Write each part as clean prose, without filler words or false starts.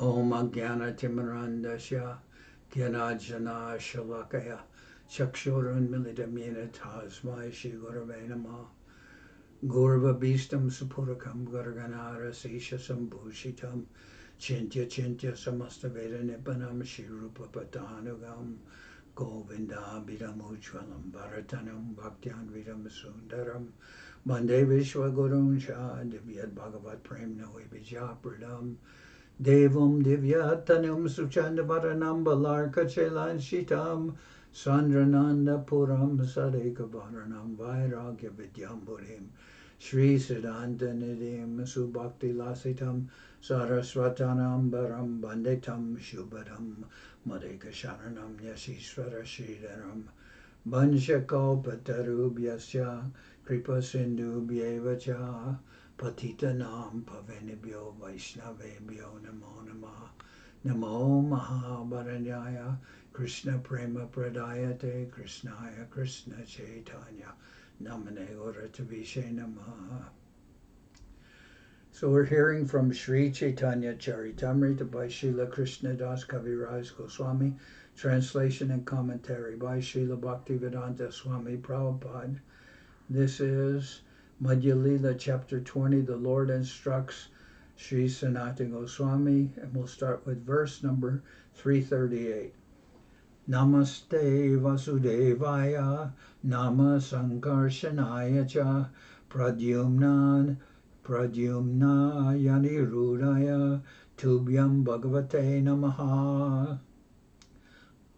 Om Ajnana Timarandasya Gyanajana Shalakaya Chakshurun Milidamina Tasmai Shri Gurave Namah Gurva Bhistam Supurakam Gurganara Sisha Sambhushitam Chintya Chintya Samasta Veda Nipanam Shri Rupa Patanugam Govinda Bidam Ujwalam Bharatanam Bhaktian Vidam Sundaram Bande Vishwa Gurun Shah Divyad Bhagavat Prem Noe Bijapradam Devam Divyatanam Suchandavaranam Balarka Chelan Shitam Sandrananda Puram Sadeka Varanam Vairagya Vidyamburim Sri Siddhanta Nidhim Subhakti Lasitam Saraswatanam Baram Banditam Shubhadam Madhika Sharanam Yasishvara Sridharam Banshakopatarubyasya Kripa Sindhu Bhyevacha Patitanam Pavanibhyo Vaishnavebhyo Namo Namah Namo Mahabharanyaya Krishna Prema Pradayate Krishnaya Krishna Chaitanya Namane Uratavishe Namaha. So we're hearing from Sri Chaitanya Charitamrita by Srila Krishnadas Kaviraj Goswami, translation and commentary by Srila Bhaktivedanta Swami Prabhupad. This is Madhya-lila, chapter 20. The Lord instructs Sri Sanatan Goswami, and we'll start with verse number 338. Namaste Vasudevaya, Nama Sankarshanaya cha, Pradyumna Yanirudaya, Tubhyam Bhagavate Namaha.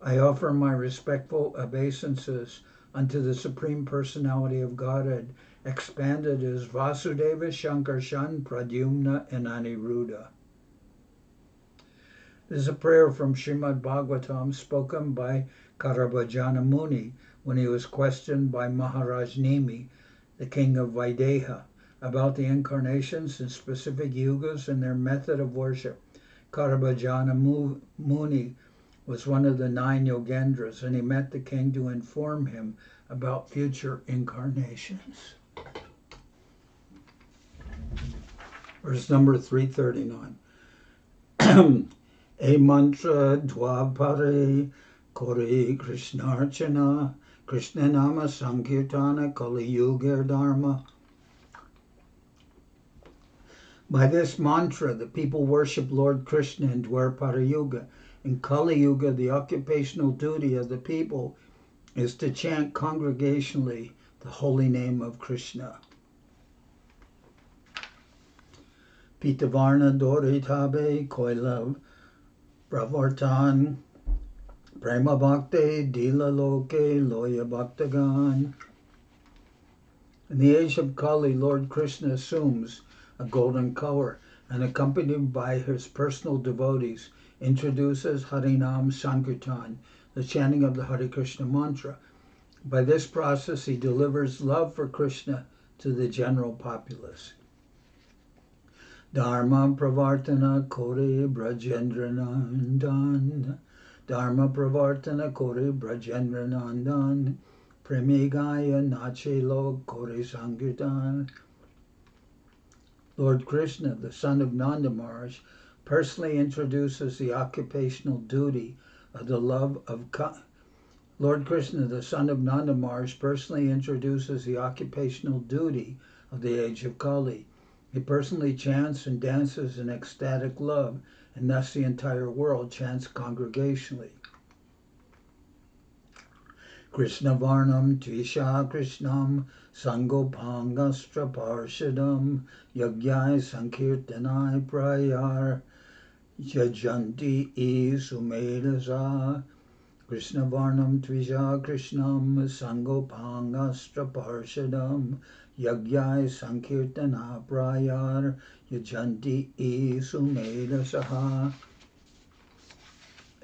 I offer my respectful obeisances unto the Supreme Personality of Godhead, expanded as Vasudeva, Shankarshan, Pradyumna, and Aniruddha. This is a prayer from Srimad Bhagavatam spoken by Karabhajana Muni when he was questioned by Maharaj Nimi, the king of Videha, about the incarnations in specific yugas and their method of worship. Karabhajana Muni was one of the 9 Yogendras, and he met the king to inform him about future incarnations. Verse number 339. A mantra dvapare kore krishnarchana Krishna nama sankirtana kali yuga dharma. By this mantra, the people worship Lord Krishna in Dwapara Yuga. In Kali Yuga, the occupational duty of the people is to chant congregationally the holy name of Krishna. Pitavarna Doritabe Koilav Pravartan Prema Bhakti Dila Loke Loya Bhaktagan. In the age of Kali, Lord Krishna assumes a golden color and, accompanied by his personal devotees, introduces Harinam Sankirtan, the chanting of the Hare Krishna mantra. By this process, he delivers love for Krishna to the general populace. Dharma Pravartana Kore Brajendra Nandan. Dharma Pravartana Kore Brajendra Nandan. Premigaya Nache Lok Kore Sankirtan. Lord Krishna, the son of Nanda Maharaj, personally introduces the occupational duty of the love of Lord Krishna, the son of Nanda Maharaj, personally introduces the occupational duty of the age of Kali. He personally chants and dances in ecstatic love, and thus the entire world chants congregationally. Krishna Varnam Tvisha Krishnam Sangopangastra Parshadam Yagyai Sankirtanai Prayar Yajanti E Sumedasa. Krishna Varnam Tvisha Krishnam Sangopangastra Parshadam Yagyai Sankirtana Prayar Yajanti E Sumedasa.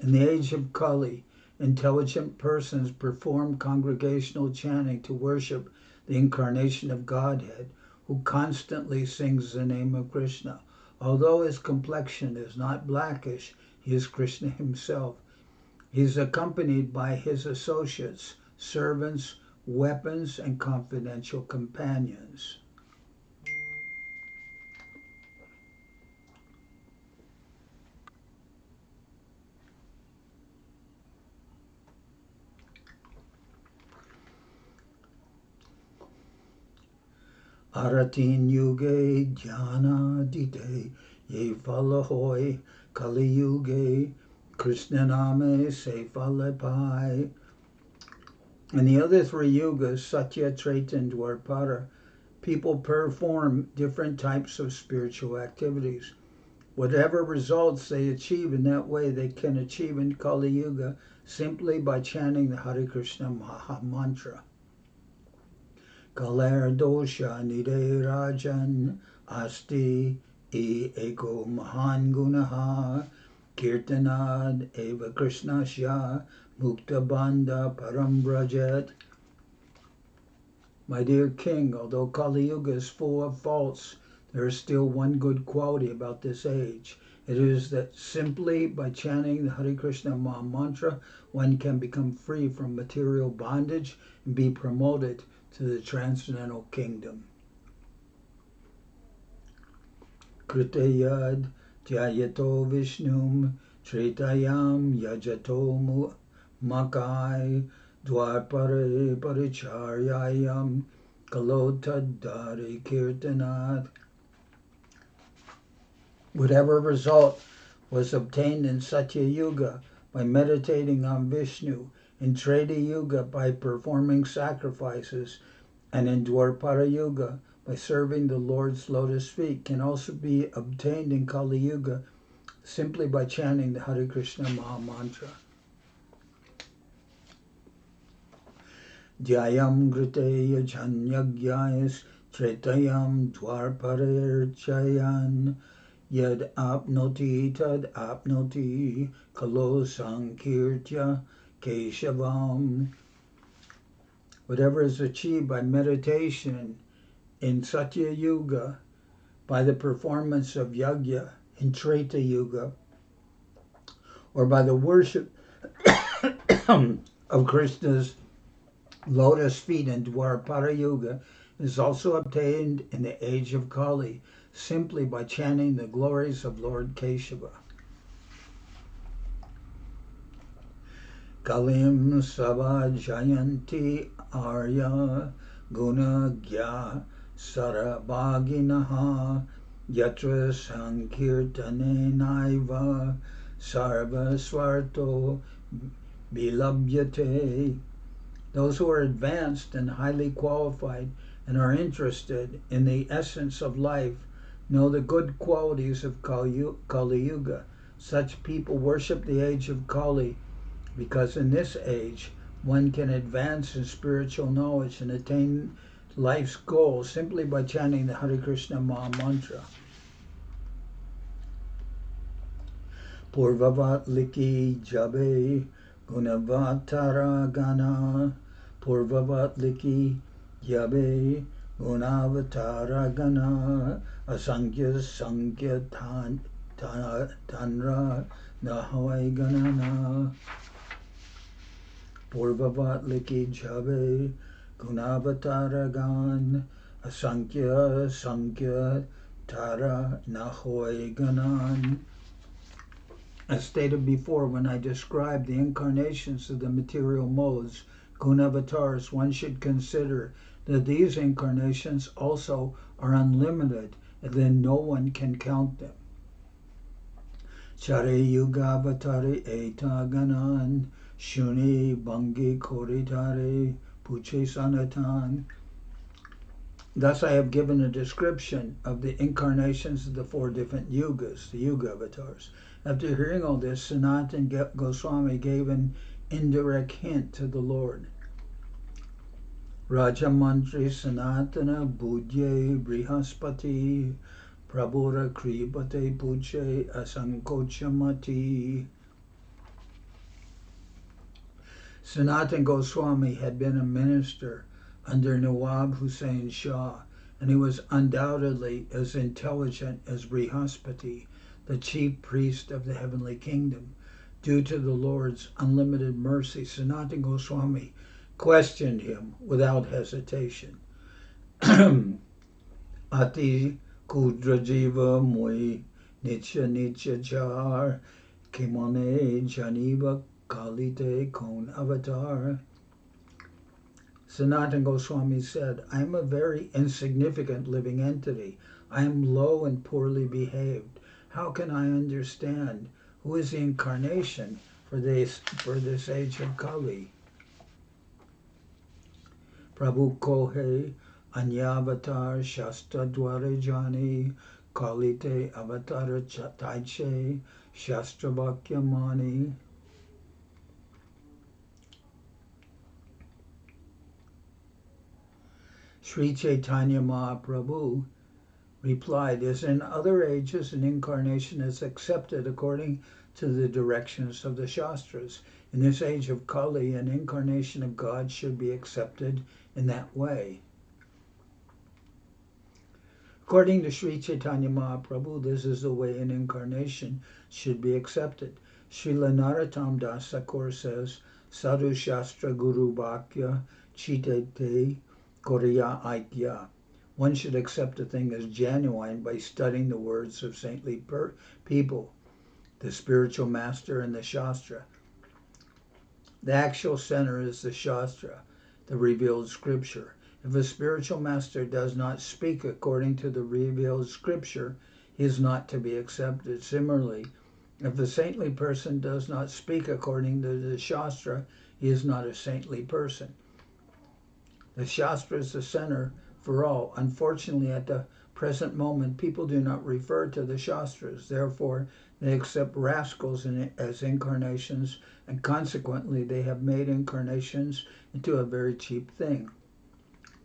In the age of Kali, intelligent persons perform congregational chanting to worship the incarnation of Godhead, who constantly sings the name of Krishna. Although his complexion is not blackish, he is Krishna himself. He is accompanied by his associates, servants, weapons, and confidential companions. Aratin yuge dhyana dite ye falahoy Kali yuge Krishna name se falapai. In the other three yugas, Satya, Treta, and Dwapara, people perform different types of spiritual activities. Whatever results they achieve in that way, they can achieve in Kali Yuga simply by chanting the Hare Krishna Maha Mantra. Kaler dosha nide rajan asti e eko mahan gunaha kirtanad eva krishnasya mukta bandha param brajet. My dear king, although Kali Yuga is full of faults, there is still one good quality about this age. It is that simply by chanting the Hare Krishna Maha Mantra, one can become free from material bondage and be promoted to the transcendental kingdom. Kritayad Jyayato Vishnum Tretayam Yajato Makai Dwapare Paricharyayam Kalotadari Kirtanat. Whatever result was obtained in Satya Yuga by meditating on Vishnu, in Treta Yuga by performing sacrifices, and in Dwapara Yuga by serving the Lord's lotus feet, can also be obtained in Kali Yuga simply by chanting the Hare Krishna Maha Mantra. Dhyayam Griteya Janyagyayas Tretayam Dwarparerchayan Yad apnoti tad apnoti kalo sankirtya keshavam. Whatever is achieved by meditation in Satya Yuga, by the performance of yajna in Treta Yuga, or by the worship of Krishna's lotus feet in Dwapara Yuga, is also obtained in the age of Kali, simply by chanting the glories of Lord Keshava. Kalim Sava Jayanti Arya Guna Gya Sarabhaginaha Yatra Sankirtane Naiva Sarva Swarto Bilabhyate. Those who are advanced and highly qualified and are interested in the essence of life know the good qualities of Kali Yuga. Such people worship the age of Kali because in this age one can advance in spiritual knowledge and attain life's goal simply by chanting the Hare Krishna Maha Mantra. Purvavat liki jabe gunavatara gana Purvavat liki jabe gunavatara gana Asankhya Sankhya Tanra Nahawai Ganana. Purvavat liki jabe gunavatara gan Asankhya Sankhya Tara Nahoi Ganan. As stated before, when I described the incarnations of the material modes, gunavatars, one should consider that these incarnations also are unlimited, and then no one can count them. Chare yugavatari eta ganan shuni bangi koritare puche sanatan. Thus I have given a description of the incarnations of the four different yugas, the yuga avatars. After hearing all this, Sanatan Goswami gave an indirect hint to the Lord. Raja Mantri Sanatana Budye Brihaspati Prabhura Kripate Puche Asankochamati. Sanatan Goswami had been a minister under Nawab Hussain Shah, and he was undoubtedly as intelligent as Brihaspati, the chief priest of the heavenly kingdom. Due to the Lord's unlimited mercy, Sanatan Goswami questioned him without hesitation. Ati kudrajiva mui nitya nitya jar kimone janiva kalite kon avatar. Sanatan Goswami said, I am a very insignificant living entity. I am low and poorly behaved. How can I understand who is the incarnation for this age of Kali? Prabhu Kohe Anyavatar Shastra Dware Jani Kalite Avatara Taiche Shastra Bhakyamani. Sri Chaitanya Mahaprabhu replied, as in other ages, an incarnation is accepted according to the directions of the Shastras. In this age of Kali, an incarnation of God should be accepted in that way. According to Sri Chaitanya Mahaprabhu, this is the way an incarnation should be accepted. Srila Narottam Das Thakur says, Sadhu Shastra Guru Bhakya Chitete Korya Aitya. One should accept a thing as genuine by studying the words of saintly people, the spiritual master and the Shastra. The actual center is the Shastra, the revealed scripture. If a spiritual master does not speak according to the revealed scripture, he is not to be accepted. Similarly, if a saintly person does not speak according to the Shastra, he is not a saintly person. The Shastra is the center for all. Unfortunately, at the present moment, people do not refer to the Shastras. Therefore, they accept rascals as incarnations, and consequently, they have made incarnations into a very cheap thing.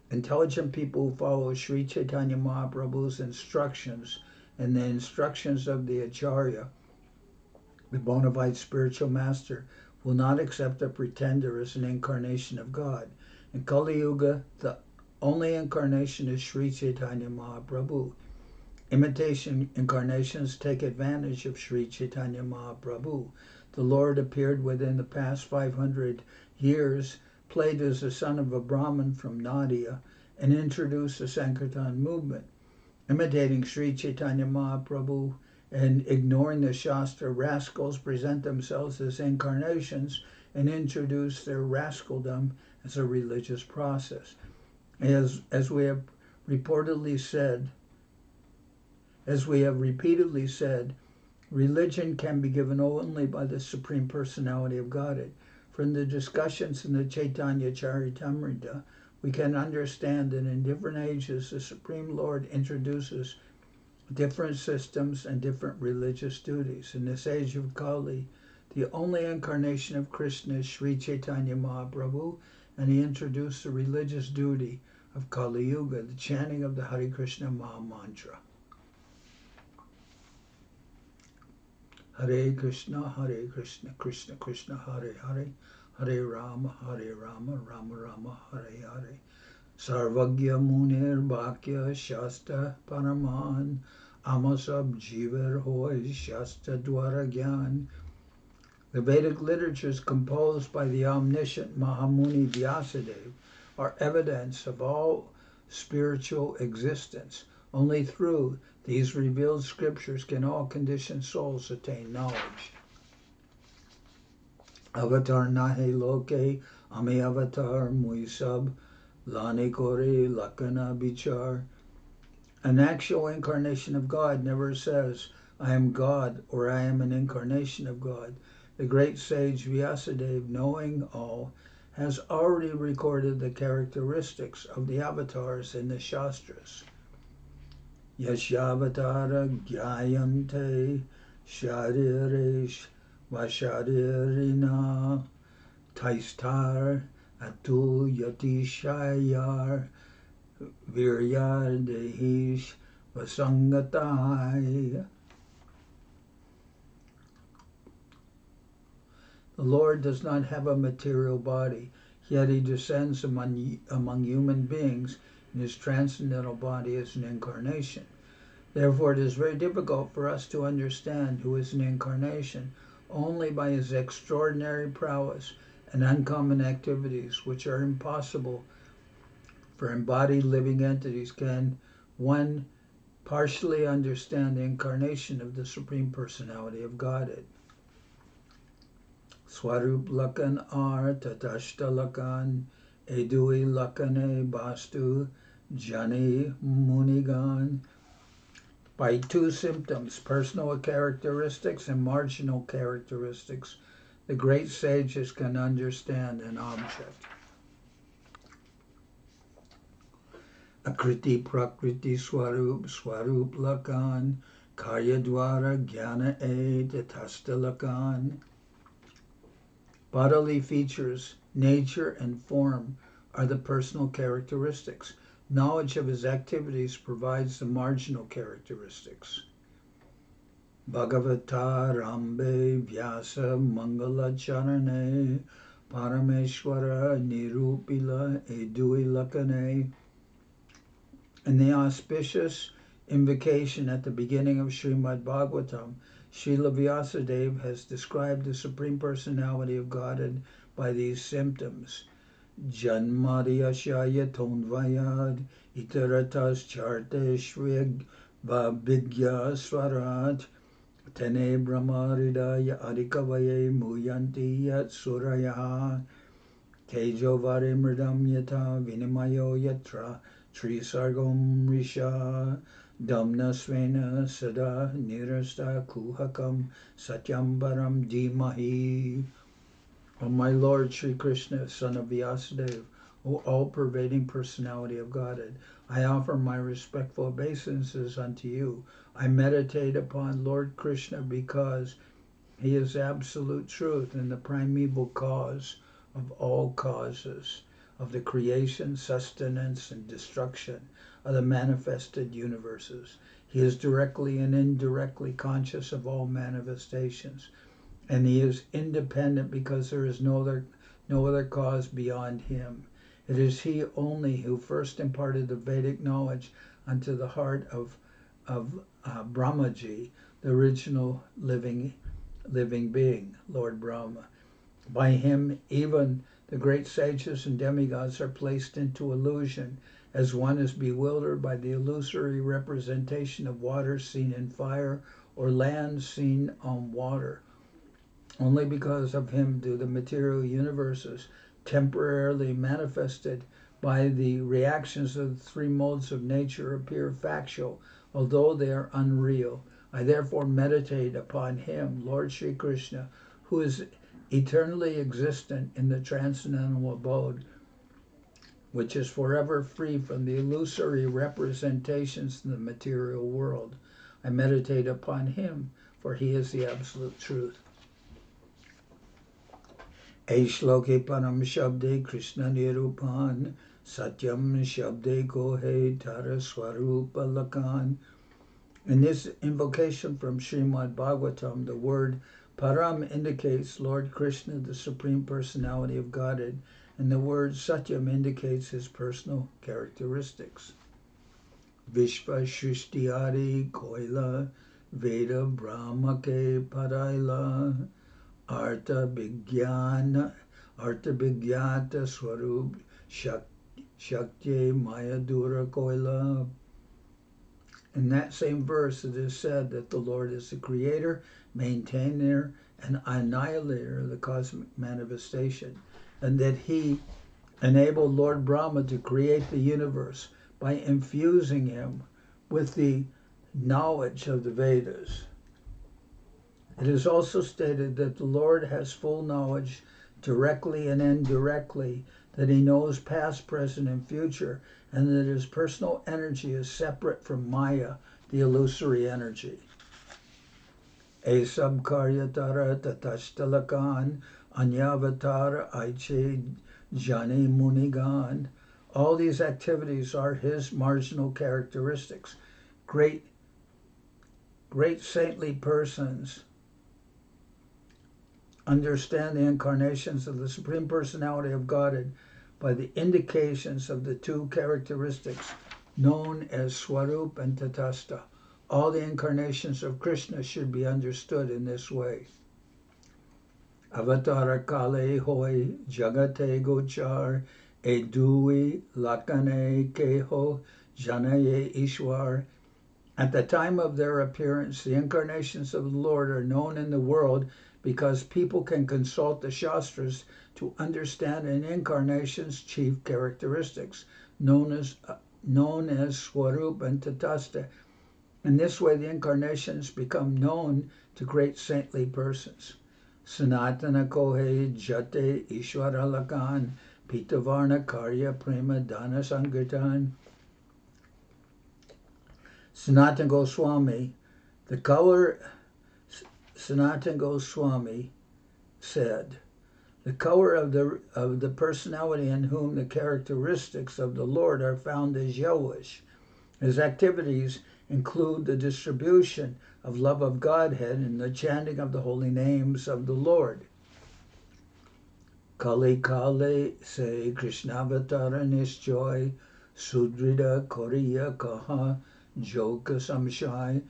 Intelligent people who follow Sri Chaitanya Mahaprabhu's instructions and the instructions of the Acharya, the bona fide spiritual master, will not accept a pretender as an incarnation of God. In Kali Yuga, the only incarnation is Sri Chaitanya Mahaprabhu. Imitation incarnations take advantage of Sri Chaitanya Mahaprabhu. The Lord appeared within the past 500 years, played as the son of a Brahmin from Nadia, and introduced the Sankirtan movement. Imitating Sri Chaitanya Mahaprabhu and ignoring the Shastra, rascals present themselves as incarnations and introduce their rascaldom as a religious process. As we have repeatedly said, religion can be given only by the Supreme Personality of Godhead. From the discussions in the Chaitanya Charitamrita, we can understand that in different ages, the Supreme Lord introduces different systems and different religious duties. In this age of Kali, the only incarnation of Krishna is Sri Chaitanya Mahaprabhu, and he introduced the religious duty of Kali Yuga, the chanting of the Hare Krishna Maha Mantra. Hare Krishna, Krishna Krishna, Hare Hare, Hare Rama, Rama Rama, Hare Hare. Sarvagya Munir Bhakya Shasta Paraman, Amasab Jivar Hoy Shasta Dwara Gyan. The Vedic literatures composed by the omniscient Mahamuni Vyasadeva are evidence of all spiritual existence. Only through these revealed scriptures can all conditioned souls attain knowledge. Avatar nahe loke, ame avatar muisab, lani kore lakana bichar. An actual incarnation of God never says, I am God or I am an incarnation of God. The great sage Vyasadeva, knowing all, has already recorded the characteristics of the avatars in the Shastras. Yashavatara Gyayante Shariresh Vasharirina Taistar Atu Yatishayar Viryar Dehish Vasangatai. The Lord does not have a material body, yet he descends among human beings, and his transcendental body is an incarnation. Therefore, it is very difficult for us to understand who is an incarnation. Only by his extraordinary prowess and uncommon activities, which are impossible for embodied living entities, can one partially understand the incarnation of the Supreme Personality of Godhead. Swarup Lakan Ar Tatashta Lakan Edui Lakane Bastu Jani Munigan. By two symptoms, personal characteristics and marginal characteristics, the great sages can understand an object. Akriti Prakriti Swarup Swarup Lakan Karya Dwara Jnana E Tatasta Lakan. Bodily features, nature, and form are the personal characteristics. Knowledge of his activities provides the marginal characteristics. Bhagavata Rambe Vyasa Mangala Charane Parameshwara Nirupila Edui Lakane. In the auspicious invocation at the beginning of Srimad Bhagavatam, Srila Vyasadeva has described the Supreme Personality of Godhead by these symptoms. Janmadhyashaya Tonvayad Itaratas Charte Shvig Vabhigya Swarat Tene Brahmaridaya Adikavaye Muyanti Yat Suraya Tejo Vare Mridam Yata Vinimayo Yatra Trisargam Risha Damna Svena Sada Nirasta Kuhakam Satyambaram Dimahi. O my Lord Sri Krishna, son of Vyasadeva, O all-pervading personality of Godhead, I offer my respectful obeisances unto you. I meditate upon Lord Krishna because he is absolute truth and the primeval cause of all causes, of the creation, sustenance, and destruction of the manifested universes. He is directly and indirectly conscious of all manifestations, and he is independent because there is no other cause beyond him. It is he only who first imparted the Vedic knowledge unto the heart of Brahmaji, the original living being, Lord Brahma. By him, even the great sages and demigods are placed into illusion, as one is bewildered by the illusory representation of water seen in fire or land seen on water. Only because of him do the material universes, temporarily manifested by the reactions of the three modes of nature, appear factual, although they are unreal. I therefore meditate upon him, Lord Sri Krishna, who is eternally existent in the transcendental abode, which is forever free from the illusory representations in the material world. I meditate upon him, for he is the absolute truth. Aishloke Param Shabde Krishna Nirupan Satyam Shabde Kohe Tara Swarupa Lakan. In this invocation from Srimad Bhagavatam, the word Param indicates Lord Krishna, the Supreme Personality of Godhead, and the word Satyam indicates his personal characteristics. Vishva Shrishtiari Koila Veda Brahmake Paraila Artha Vigyata Swarup Shakti Mayadura Koila. In that same verse, it is said that the Lord is the creator, maintainer, and annihilator of the cosmic manifestation, and that he enabled Lord Brahma to create the universe by infusing him with the knowledge of the Vedas. It is also stated that the Lord has full knowledge, directly and indirectly, that he knows past, present, and future, and that his personal energy is separate from Maya, the illusory energy. Esab karyatara tatastalakan anyavatara aiche jani munigan. All these activities are his marginal characteristics. Great saintly persons understand the incarnations of the Supreme Personality of Godhead by the indications of the two characteristics known as Swarup and Tatastha. All the incarnations of Krishna should be understood in this way. Avatara kale hoy jagate gochar edui lakane keho janaye ishwar At the time of their appearance, the incarnations of the Lord are known in the world because people can consult the Shastras to understand an incarnation's chief characteristics, known as Swarup and Tatastha. In this way, the incarnations become known to great saintly persons. Sanatana Kohe Jate Ishwara Lakan Pitavarna Karya Prema Dana Sankirtan. Sanatan Goswami, the color Sanatan Goswami said, the color of the personality in whom the characteristics of the Lord are found is yellowish. His activities include the distribution of love of Godhead and the chanting of the holy names of the Lord. Kali Kale se Krishnavatara Nishjoy Sudrida Koriya Kaha Joka Samshai.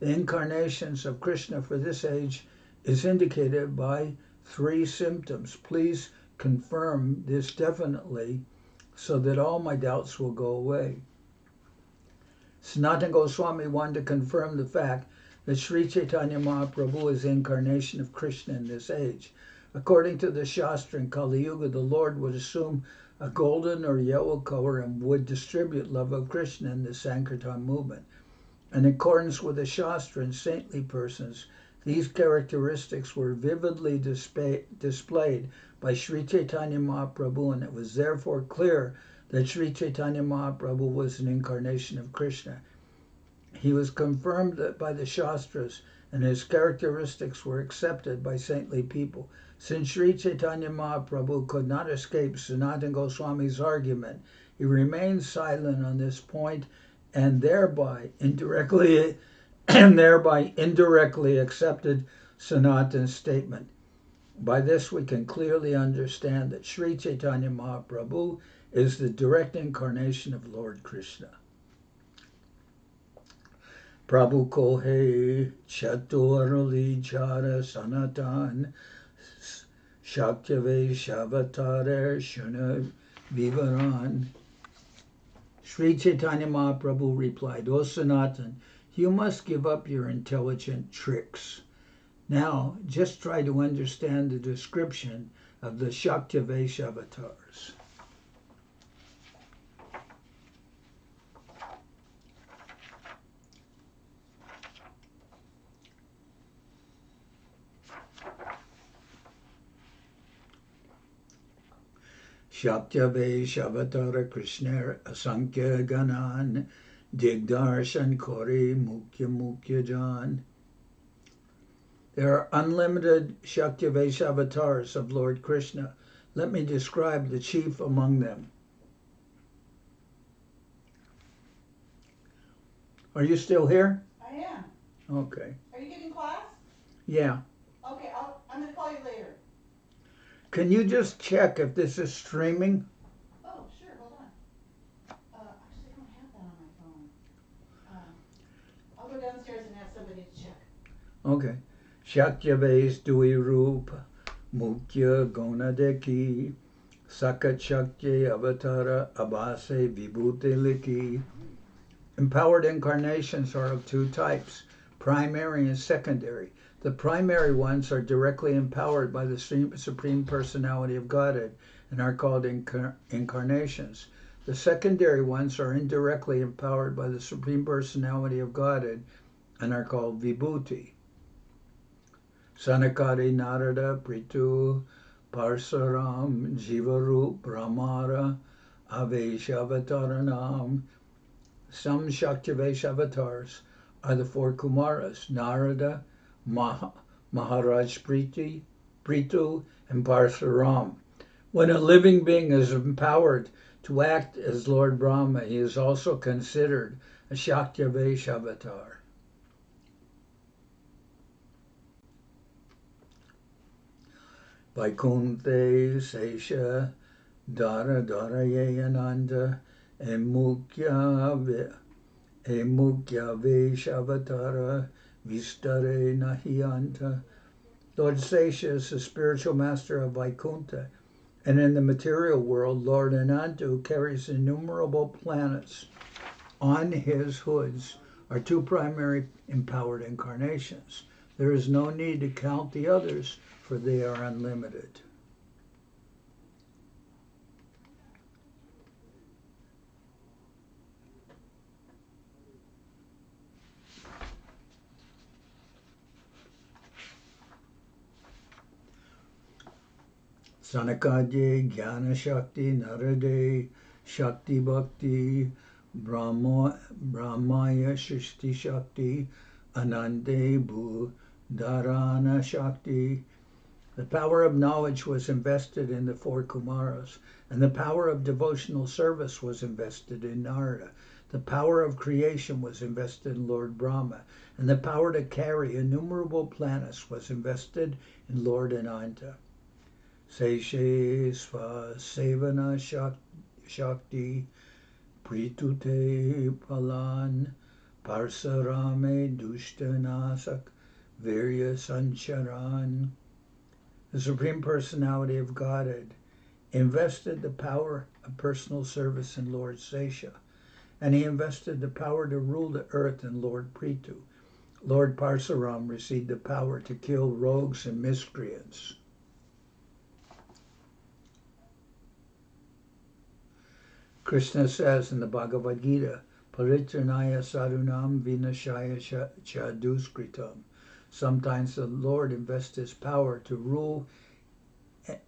The incarnations of Krishna for this age is indicated by 3 symptoms. Please confirm this definitely so that all my doubts will go away. Sanatana Goswami wanted to confirm the fact that Sri Chaitanya Mahaprabhu is the incarnation of Krishna in this age. According to the Shastra in Kali Yuga, the Lord would assume a golden or yellow color and would distribute love of Krishna in the Sankirtan movement. In accordance with the Shastra and saintly persons, these characteristics were vividly displayed by Sri Chaitanya Mahaprabhu, and it was therefore clear that Sri Chaitanya Mahaprabhu was an incarnation of Krishna. He was confirmed by the Shastras, and his characteristics were accepted by saintly people. Since Sri Chaitanya Mahaprabhu could not escape Sanatana Goswami's argument, he remained silent on this point and thereby indirectly accepted Sanatan's statement. By this we can clearly understand that Sri Chaitanya Mahaprabhu is the direct incarnation of Lord Krishna. Prabhu Kohe Chaturali Chara Sanatan Shaktave Shavatare Shuna Vivaran. Sri Chaitanya Mahaprabhu replied, O Sanatan, you must give up your intelligent tricks. Now, just try to understand the description of the Shaktivesh avatars. Shaktivesh avatara Krishna Asankhya Ganan Digdarshan Kori Mukhya Jan. There are unlimited Shaktivesh avatars of Lord Krishna. Let me describe the chief among them. Are you still here? I am. Okay. Are you getting class? Yeah. Okay, I'm going to call you later. Can you just check if this is streaming? Oh, sure, hold on. Actually, I don't have that on my phone. I'll go downstairs and have somebody to check. Okay. Shaktivesh Dui Rupa Mukhya Gonadeki Sakat Shakti Avatara Abhase Vibhuti Liki. Empowered incarnations are of 2 types, primary and secondary. The primary ones are directly empowered by the Supreme Personality of Godhead and are called incarnations. The secondary ones are indirectly empowered by the Supreme Personality of Godhead and are called Vibhuti. Sanakari Narada Pritu Parsaram Jivarup Brahmara Aveshavataranam. Some Shaktivesh avatars are the 4 Kumaras, Narada, Maharaj Pritu, and Parsaram. When a living being is empowered to act as Lord Brahma, he is also considered a Shaktivesh avatar. Vaikunte Sesha Dara Darayananda Emukya Veshavatara Vistare Nahyanta. Lord Sesha is the spiritual master of Vaikunta, and in the material world, Lord Ananta, who carries innumerable planets on his hoods, are two primary empowered incarnations. There is no need to count the others, for they are unlimited. Sanakadye, Jnana Shakti, Narade, Shakti Bhakti, Brahmaya Shrishti Shakti, Anande Dharana Shakti. The power of knowledge was invested in the four Kumaras, and the power of devotional service was invested in Narada. The power of creation was invested in Lord Brahma, and the power to carry innumerable planets was invested in Lord Ananta. Seshe Sva Sevana Shakti Pritute Palan Parsarame Dushtanasak Virya Sancharan. The Supreme Personality of Godhead invested the power of personal service in Lord Sesha, and he invested the power to rule the earth in Lord Prithu. Lord Parsaram received the power to kill rogues and miscreants. Krishna says in the Bhagavad Gita, Paritranaya Sadhunam Vinashaya Chaduskritam. Sometimes the Lord invests his power to rule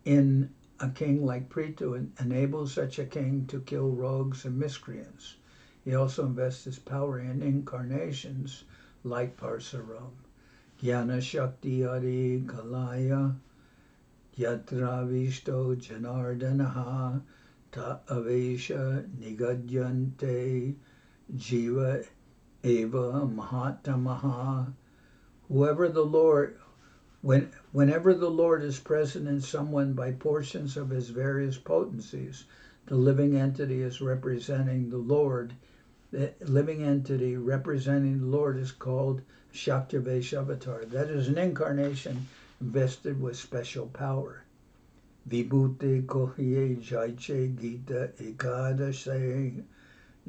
in a king like Prithu and enables such a king to kill rogues and miscreants. He also invests his power in incarnations like Parsaram. Jnana Shakti Adi Kalaya Yatra Vishto Janardanaha Ta Avesha Nigadyante Jiva Eva Mahatamaha. Whenever the Lord is present in someone by portions of his various potencies, the living entity is representing the Lord. The living entity representing the Lord is called Shaktivesh Avatar. That is an incarnation invested with special power. Vibhuti Kohye Jaiche Gita Ekadashe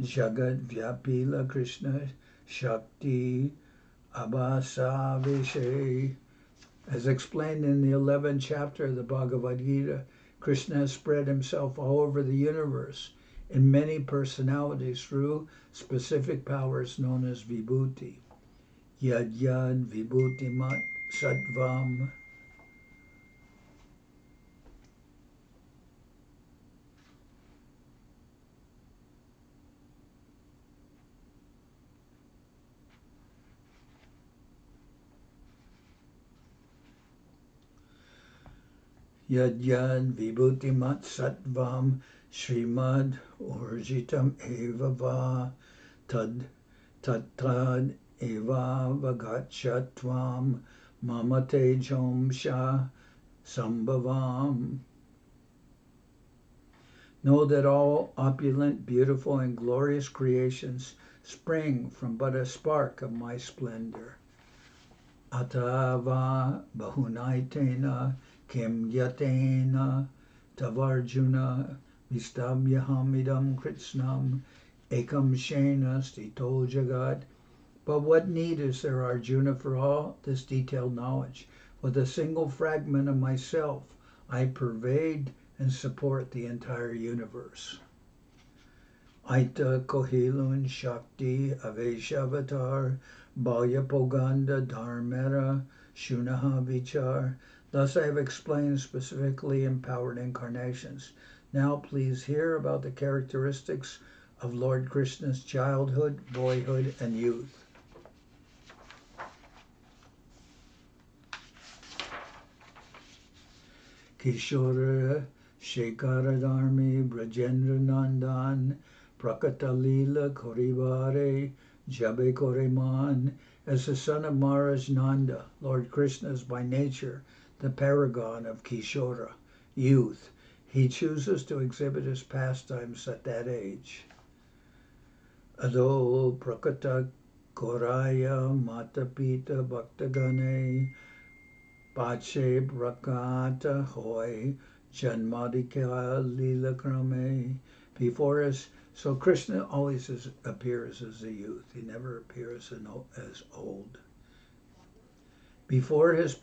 Jagat Vyapila Krishna Shakti Abhasaveshe. As explained in the 11th chapter of the Bhagavad Gita, Krishna has spread himself all over the universe in many personalities through specific powers known as Vibhuti. Yad Yad Vibhuti Mat Sattvam. Yad Yad Vibhuti Mat Sattvam Srimad Urjitam Eva Va Tad Tad Eva Vagachatvam Mamate Jomsha Sambhavam. Know that all opulent, beautiful, and glorious creations spring from but a spark of my splendor. Atava Bahunaitena Kim Yatena Tavarjuna Vistabhyahamidam Kritsnam Ekam Shena Stito Jagat. But what need is there, Arjuna, for all this detailed knowledge? With a single fragment of myself, I pervade and support the entire universe. Aita Kohilun Shakti Aveshavatar Balya Poganda Dharmera Shunaha Vichar. Thus I have explained specifically empowered incarnations. Now please hear about the characteristics of Lord Krishna's childhood, boyhood, and youth. Kishora Shekaradharmi Brajendra Nandan Prakatalila Koribare Jabe Koreman. As the son of Maharaj Nanda, Lord Krishna is by nature the paragon of Kishora, youth. He chooses to exhibit his pastimes at that age. Ado Prakata Koraya Matapita Bhaktagane Pache Prakata Hoy Janmadika Lila Krame. Before his So Krishna always appears as a youth. He never appears as old. Before his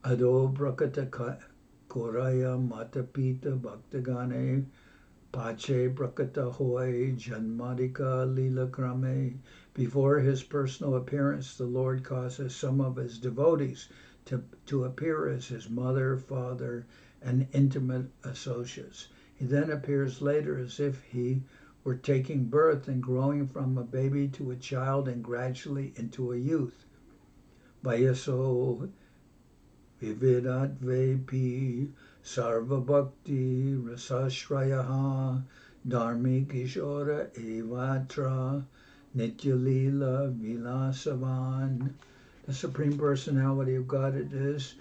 Ado Prakata Koraya Matapita Bhaktagane Pache Prakata Hoy Janmadika Lila Krame. Before his personal appearance, the Lord causes some of his devotees to appear as his mother, father, and intimate associates. He then appears later as if he were taking birth and growing from a baby to a child and gradually into a youth. Vayaso Vividat Vepi Sarva Bhakti Rasashrayaha Dharmi Kishora Evatra Nitya-lila Vilasavan. The Supreme Personality of God is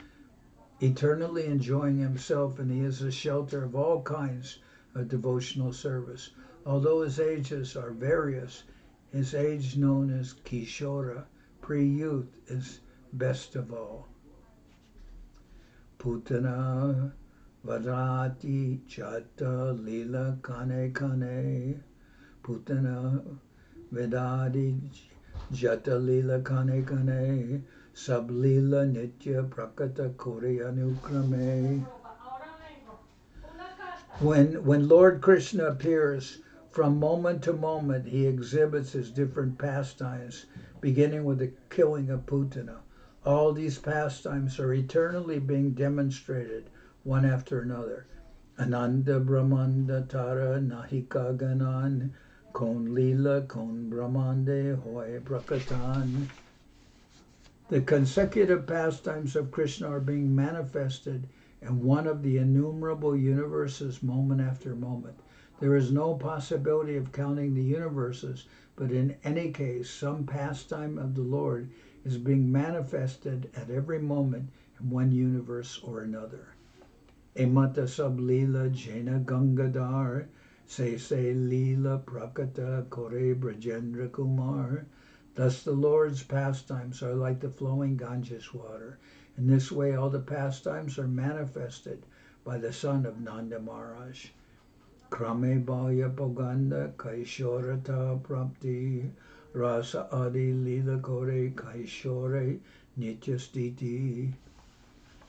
eternally enjoying himself, and he is the shelter of all kinds of devotional service. Although his ages are various, his age known as Kishora, pre-youth, is best of all. Putana Varati Chata Lila Kane Kane Putana Vedadi Jata Lila Kane Kane Sab Lila Nitya Prakata Kore Anukrame. When Lord Krishna appears, from moment to moment he exhibits his different pastimes, beginning with the killing of Putana. All these pastimes are eternally being demonstrated one after another. Ananda Brahmanda Tara Nahika Ganan Kon Lila Kon Brahmande Hoy Prakatan. The consecutive pastimes of Krishna are being manifested in one of the innumerable universes moment after moment. There is no possibility of counting the universes, but in any case, some pastime of the Lord is being manifested at every moment in one universe or another. Emata sab lila jena gangadhar se lila prakata kore brajendra kumar. Thus the Lord's pastimes are like the flowing Ganges water. In this way all the pastimes are manifested by the son of Nanda Maharaj. Krame Bhaya Poganda Kaishorata Prapti Rasa Adi Lila Kore Kaishore Nityastiti.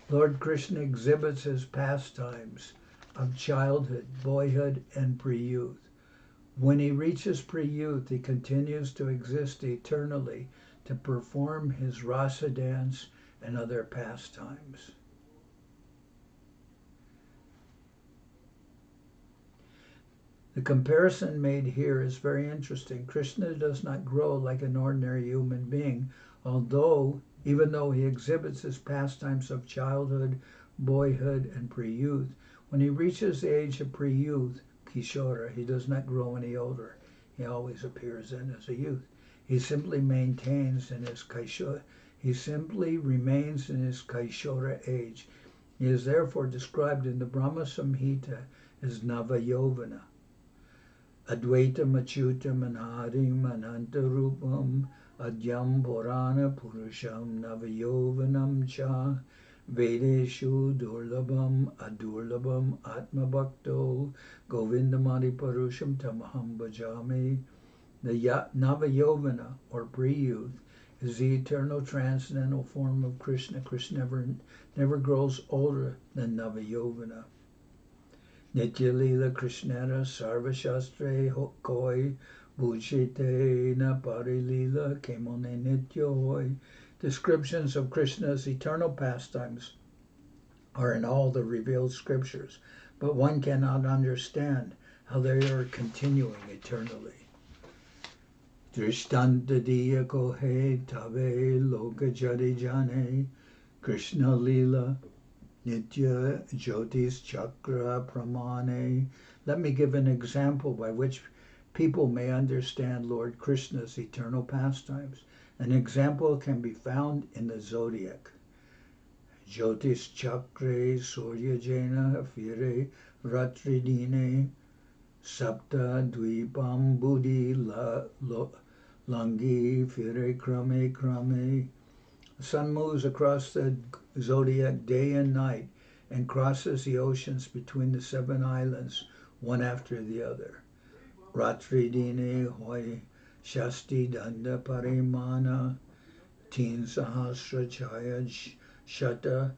Lord Krishna exhibits his pastimes of childhood, boyhood, and pre-youth. When he reaches pre-youth, he continues to exist eternally to perform his rasa dance and other pastimes. The comparison made here is very interesting. Krishna does not grow like an ordinary human being, even though he exhibits his pastimes of childhood, boyhood, and pre-youth. When he reaches the age of pre-youth, Kishora, he does not grow any older. He always appears then as a youth. He simply remains in his Kaishora age. He is therefore described in the Brahma Samhita as Navayovana. Advaita Machutam Anadim Anantarupam Adyam Purana Purusham Navayovanam Cha Vedeshu Durlabam Adurlabam Atma Bhakto Govindamadi Purusham Tamaham Bhajami. The Navayovana, or pre-youth, is the eternal transcendental form of Krishna. Krishna never grows older than Navayovana. Nitya-lila Krishnara Sarva Shastre Koi Bhujite Na Parilila Kemone Nityoy. Descriptions of Krishna's eternal pastimes are in all the revealed scriptures, but one cannot understand how they are continuing eternally. Drishtanta diya kohe tabe loka jadi jane Krishna lila Nitya Jyotis Chakra Pramane. Let me give an example by which people may understand Lord Krishna's eternal pastimes. An example can be found in the zodiac. Jyotis Chakre Surya Jena Fire Ratridine Sapta Dvipam Buddhi Langi Fire Krame Krame. The sun moves across the zodiac day and night and crosses the oceans between the 7 islands, one after the other. Ratri dine hoy shasti danda parimana teen sahasra chaya shata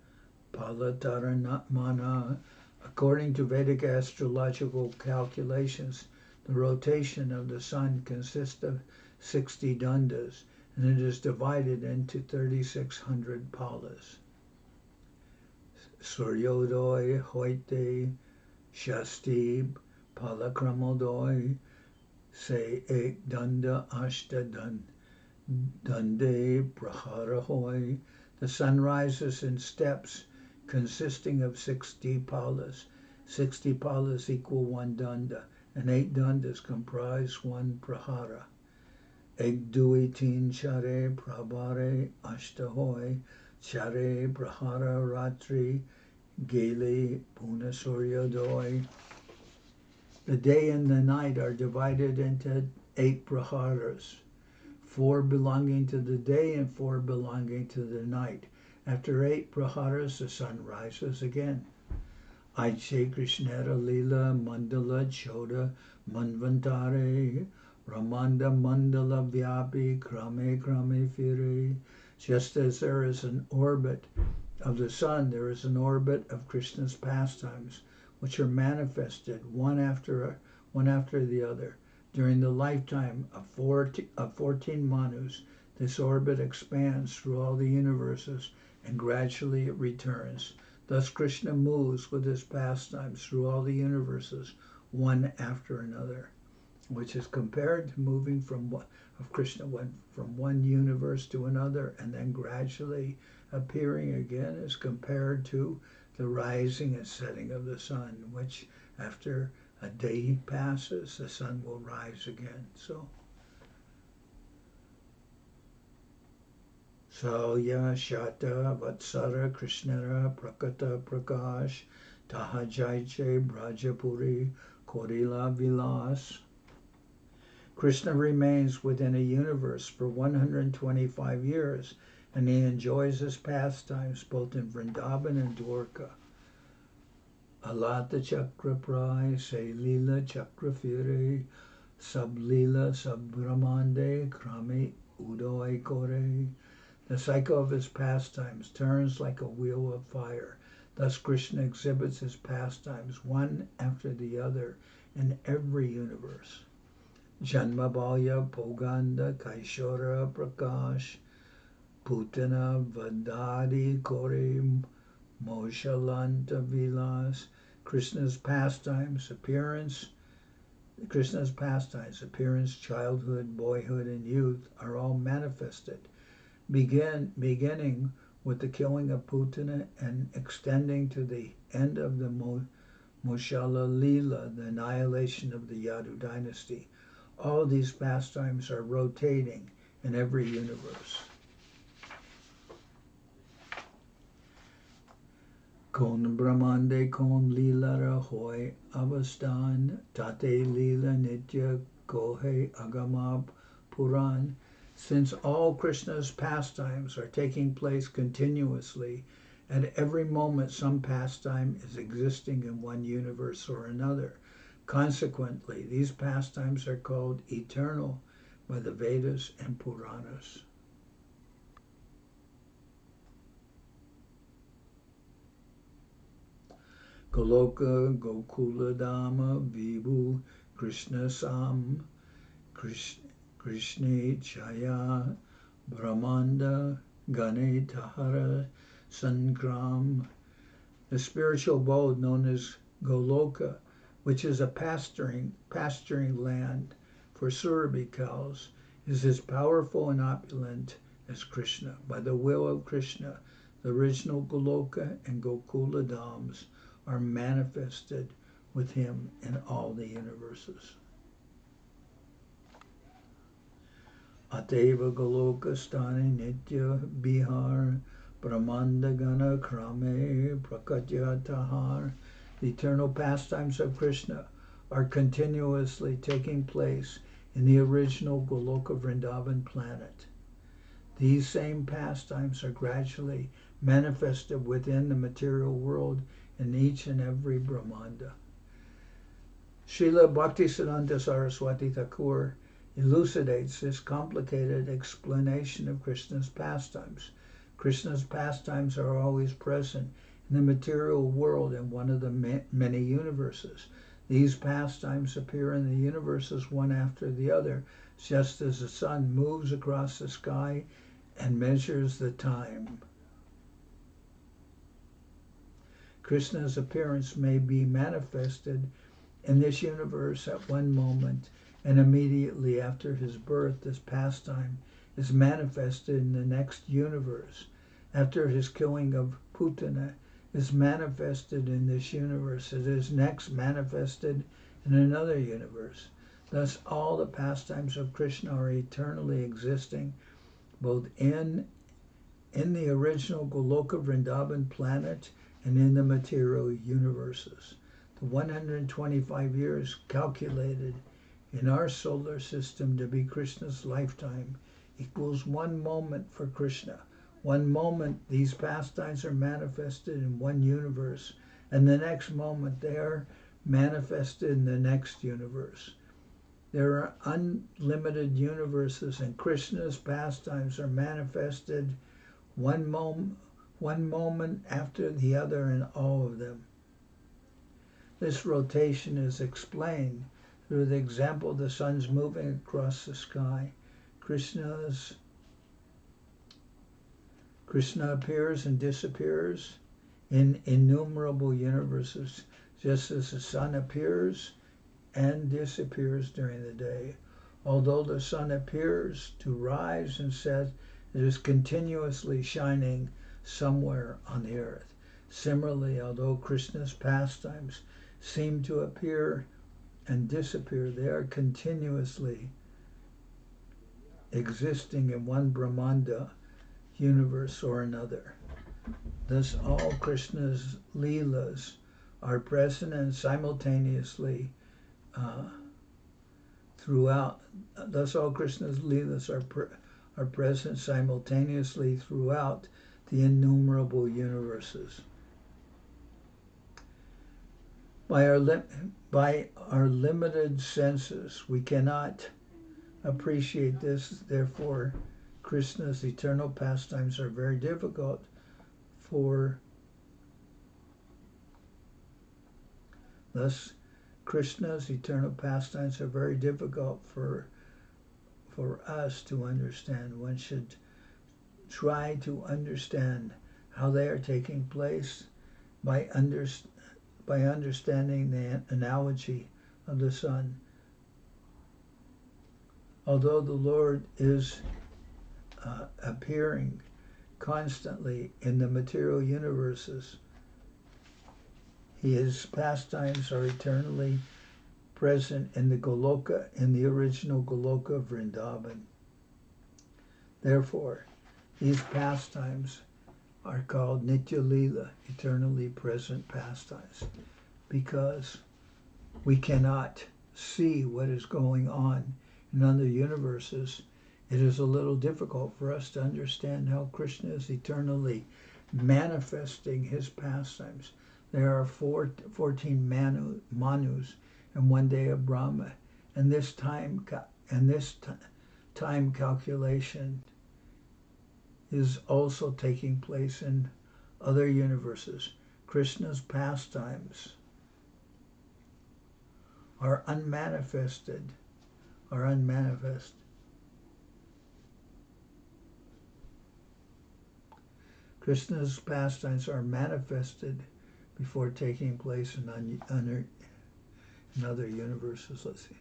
palataranatmana. According to Vedic astrological calculations, the rotation of the sun consists of 60 dandas, and it is divided into 3,600 palas. Suryodaya hoite shasti palakramodaya se ek danda ashta dande prahara hoy. The sun rises in steps consisting of 60 palas. 60 palas equal 1 danda, and 8 dandas comprise 1 prahara. Ek dui teen chare prabhare ashtahoy chare prahara ratri gele puna suryodaya. The day and the night are divided into 8 praharas, 4 belonging to the day and 4 belonging to the night. After 8 praharas, the sun rises again. Aiche Krishnada Lila Mandala Choda Manvantare Ramanda Mandala Vyapi Krame Krame Fire. Just as there is an orbit of the sun, there is an orbit of Krishna's pastimes, which are manifested one after the other. During the lifetime of 14 Manus, this orbit expands through all the universes, and gradually it returns. Thus Krishna moves with his pastimes through all the universes, one after another, which is compared to moving from one universe to another and then gradually appearing again, is compared to the rising and setting of the sun, which after a day passes, the sun will rise again. So Salya Shata Vatsara Krishnara Prakata Prakash Tahajaiche Brajapuri Korila Vilas. Krishna remains within a universe for 125 years, and he enjoys his pastimes both in Vrindavan and Dwarka. Alata Chakra Prai, Se Lila Chakra Fire, Sab Lila Sabramande, Krami Udoy Kore. The cycle of his pastimes turns like a wheel of fire. Thus Krishna exhibits his pastimes one after the other in every universe. Janmabalya Poganda Kaishora Prakash Putana Vadadi Kore Moshalanta Vilas. Krishna's pastimes, appearance, childhood, boyhood, and youth are all manifested, beginning with the killing of Putana and extending to the end of the Moshala-lila, the annihilation of the Yadu dynasty. All these pastimes are rotating in every universe. Kon Brahmande Kon Lila Hoy Avastan Tate Lila Nitya Kohe Agama Puran. Since all Krishna's pastimes are taking place continuously, at every moment some pastime is existing in one universe or another. Consequently, these pastimes are called eternal by the Vedas and Puranas. Goloka Gokula Dama Vibhu Krishna Sam Krishna Chaya Brahmanda Gane Tahara Sangram. The spiritual abode known as Goloka, which is a pasturing land for Surabhi cows, is as powerful and opulent as Krishna. By the will of Krishna, the original Goloka and Gokula Dhams are manifested with him in all the universes. Ateva Goloka Stani Nitya Bihar Brahmanda Gana Krame Prakatya Tahar. The eternal pastimes of Krishna are continuously taking place in the original Goloka Vrindavan planet. These same pastimes are gradually manifested within the material world in each and every Brahmanda. Srila Bhaktisiddhanta Saraswati Thakur elucidates this complicated explanation of Krishna's pastimes. Krishna's pastimes are always present in the material world in one of the many universes. These pastimes appear in the universes one after the other, just as the sun moves across the sky and measures the time. Krishna's appearance may be manifested in this universe at one moment, and immediately after his birth, this pastime is manifested in the next universe. After his killing of Putana is manifested in this universe, it is next manifested in another universe. Thus, all the pastimes of Krishna are eternally existing, both in the original Goloka Vrindavan planet and in the material universes. The 125 years calculated in our solar system to be Krishna's lifetime equals 1 moment for Krishna. 1 moment these pastimes are manifested in one universe, and the next moment they are manifested in the next universe. There are unlimited universes, and Krishna's pastimes are manifested one moment after the other in all of them. This rotation is explained through the example of the sun's moving across the sky. Krishna appears and disappears in innumerable universes, just as the sun appears and disappears during the day. Although the sun appears to rise and set, it is continuously shining somewhere on the earth. Similarly, although Krishna's pastimes seem to appear and disappear, they are continuously existing in one Brahmanda universe or another. Thus all Krishna's leelas are present and simultaneously throughout. Thus all Krishna's leelas are present simultaneously throughout the innumerable universes. By our limited senses, we cannot appreciate this. Therefore, Krishna's eternal pastimes are very difficult for. Thus, Krishna's eternal pastimes are very difficult for us to understand. One should try to understand how they are taking place by understanding the analogy of the sun. Although the Lord is appearing constantly in the material universes, his pastimes are eternally present in the Goloka, in the original Goloka Vrindavan. Therefore, these pastimes are called Nitya-lila, eternally present pastimes, because we cannot see what is going on in other universes. It is a little difficult for us to understand how Krishna is eternally manifesting his pastimes. There are 14 manus and 1 day of Brahma, and this time calculation is also taking place in other universes. Krishna's pastimes are unmanifest. Krishna's pastimes are manifested before taking place in other universes. Let's see.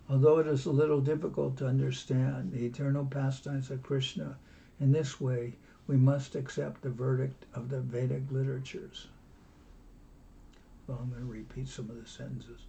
Although it is a little difficult to understand the eternal pastimes of Krishna in this way, we must accept the verdict of the Vedic literatures. Well, I'm going to repeat some of the sentences.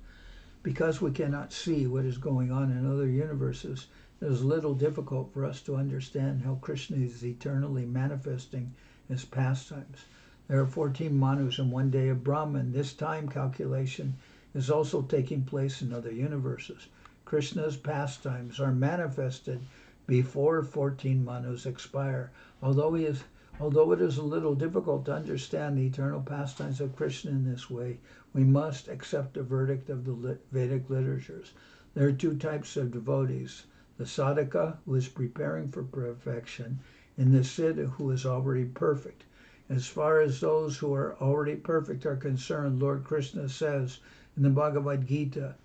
Because we cannot see what is going on in other universes, it is a little difficult for us to understand how Krishna is eternally manifesting his pastimes. There are 14 manus and 1 day of Brahman. This time calculation is also taking place in other universes. Krishna's pastimes are manifested before 14 manus expire. Although he is Although it is a little difficult to understand the eternal pastimes of Krishna in this way, we must accept the verdict of the Vedic literatures. There are two types of devotees: the sadhaka, who is preparing for perfection, and the siddha, who is already perfect. As far as those who are already perfect are concerned, Lord Krishna says in the Bhagavad Gita,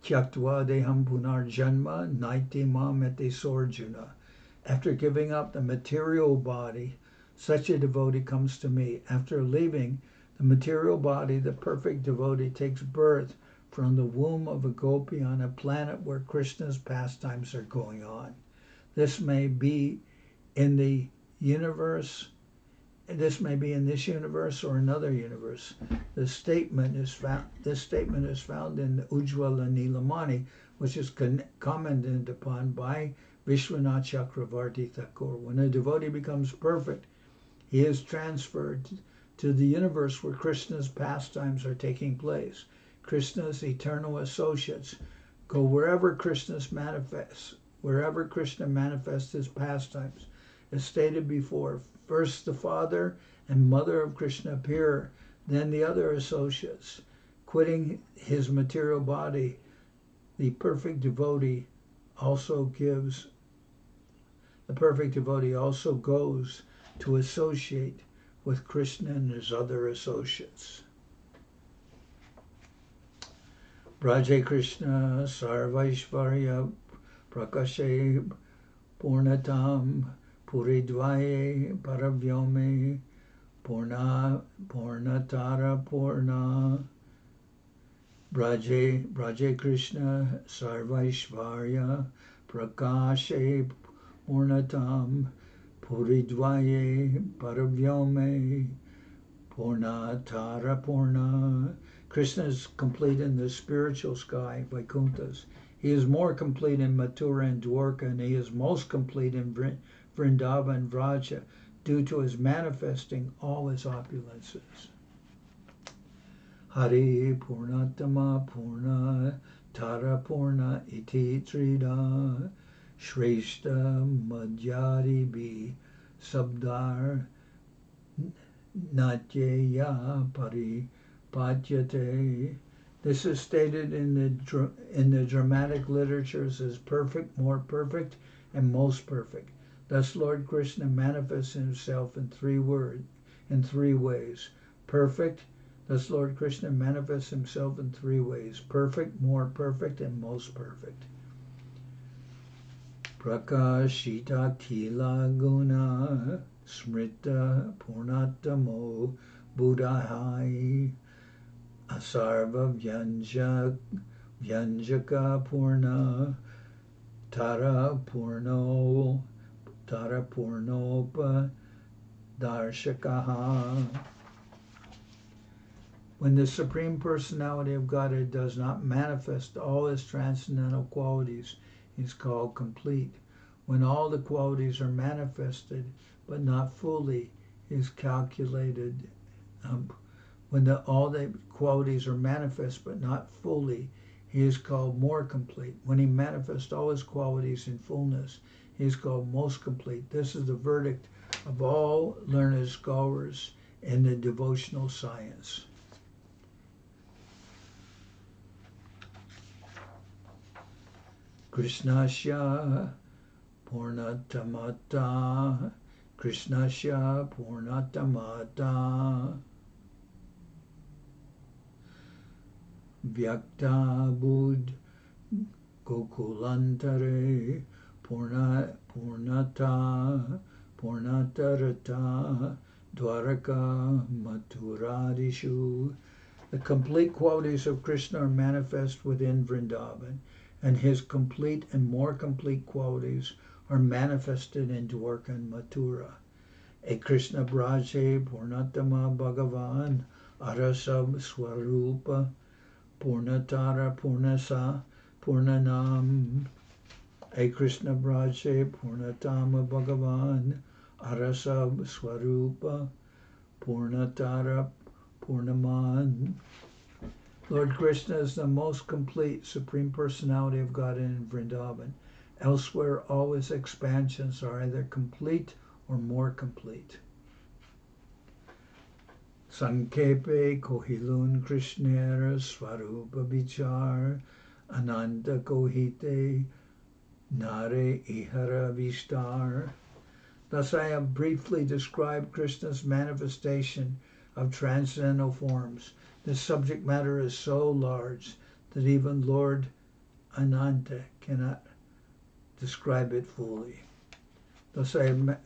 Tyaktva deham punarjanma naiti mam ete sorjuna. After giving up the material body, such a devotee comes to me. After leaving the material body, the perfect devotee takes birth from the womb of a gopi on a planet where Krishna's pastimes are going on. This may be in the universe. This may be in this universe or another universe. This statement is found in the Ujjvala Nilamani, which is commented upon by Vishwanath Chakravarti Thakur. When a devotee becomes perfect, he is transferred to the universe where Krishna's pastimes are taking place. Krishna's eternal associates go wherever Krishna manifests his pastimes. As stated before, first the father and mother of Krishna appear, then the other associates. Quitting his material body, the perfect devotee also goes to associate with Krishna and his other associates. Braje Krishna Sarvaishvarya Prakashe Purnatam Puridvaye Paravyome Purnatara Purna. Braje Krishna Sarvaishvarya Prakashe Purnatam Puridvaye Paravyome Purnatara Purna. Krishna is complete in the spiritual sky, Vaikunthas. He is more complete in Mathura and Dwarka, and he is most complete in Vrindavan and Vraja, due to his manifesting all his opulences. Hari Purnatama Purna Tara Purna Iti Trida Shreshta Madhyari Bi Sabdar Natyeya Pari Padyate. This is stated in the dramatic literatures as perfect, more perfect, and most perfect. Thus Lord Krishna manifests himself in three ways. Perfect. Thus Lord Krishna manifests himself in three ways: perfect, more perfect, and most perfect. Prakashita Kila Guna Smrita Purnatamo Buddhahai Asarva Vyanjaka Purna Tara Purnopa Darshakaha. When the Supreme Personality of Godhead does not manifest all his transcendental qualities, he is called complete. When all the qualities are manifested but not fully, he is calculated. When all the qualities are manifest but not fully, he is called more complete. When he manifests all his qualities in fullness, he is called most complete. This is the verdict of all learned scholars in the devotional science. Krishnasya Purnatamata Krishnasya Purnatamata Vyakta Bud Gokulantare Purnatarata Dwaraka Mathuradishu. The complete qualities of Krishna are manifest within Vrindavan, and his complete and more complete qualities are manifested in Dwarka and Mathura. A Krishna Braje Purnatama Bhagavan Arasab Swarupa Purnatara Purnasa Purnanam. A Krishna Braje Purnatama Bhagavan Arasab Swarupa Purnatara Purnaman. Lord Krishna is the most complete Supreme Personality of God in Vrindavan. Elsewhere, all his expansions are either complete or more complete. Sankepe kohilun Krishnera Swarupa Vichar Ananda Kohite Nare Ihara Vistar. Thus I have briefly described Krishna's manifestation of transcendental forms. This subject matter is so large that even Lord Ananta cannot describe it fully. Thus I have